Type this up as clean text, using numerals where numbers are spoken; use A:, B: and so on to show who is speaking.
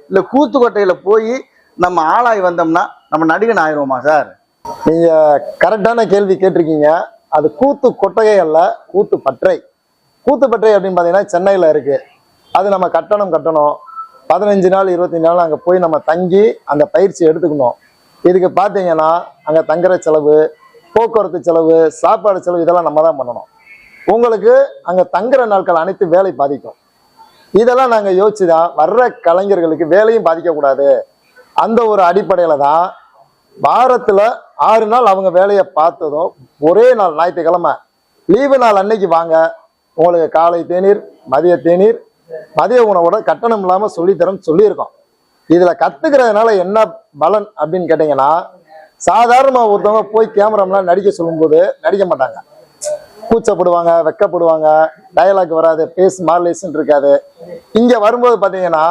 A: இல்லை கூத்துக்கோட்டையில் போய் நம்ம ஆளாய் வந்தோம்னா நம்ம நடிகன் ஆயிடுவோமா சார்?
B: நீங்கள் கரெக்டான கேள்வி கேட்டிருக்கீங்க. அது கூத்து கொட்டகை அல்ல, கூத்து பற்றை. கூத்து பற்றை அப்படின்னு பார்த்தீங்கன்னா சென்னையில் இருக்குது. அது நம்ம கட்டணம் 15 நாள் 25 நாள் அங்கே போய் நம்ம தங்கி அந்த பயிற்சி எடுத்துக்கணும். இதுக்கு பார்த்தீங்கன்னா அங்கே தங்குற செலவு, போக்குவரத்து செலவு, சாப்பாடு செலவு இதெல்லாம் நம்ம தான் பண்ணணும். உங்களுக்கு அங்கே தங்குற நாட்கள் அனைத்து வேலை பாதிக்கும். இதெல்லாம் நாங்கள் யோசிச்சு தான் வர்ற கலைஞர்களுக்கு வேலையும் பாதிக்கக்கூடாது. அந்த ஒரு அடிப்படையில் தான் வாரத்தில் 6 நாள் அவங்க வேலையை பார்த்ததும் ஒரே நாள் ஞாயிற்றுக்கிழமை லீவு நாள் அன்னைக்கு வாங்க, உங்களுக்கு காலை தேநீர், மதிய தேநீர், மதிய உணவோட கட்டணம் இல்லாமல் சொல்லித்தரேன்னு சொல்லியிருக்கோம். இதில் கற்றுக்கிறதுனால என்ன பலன் அப்படின்னு கேட்டிங்கன்னா, சாதாரணமாக ஒருத்தவங்க போய் கேமராமெலாம் நடிக்க சொல்லும்போது நடிக்க மாட்டாங்க, கூச்சப்படுவாங்க, வெக்கப்படுவாங்க, டயலாக் வராது, பேஸ் மாடலேஷன் இருக்காது. இங்கே வரும்போது பார்த்தீங்கன்னா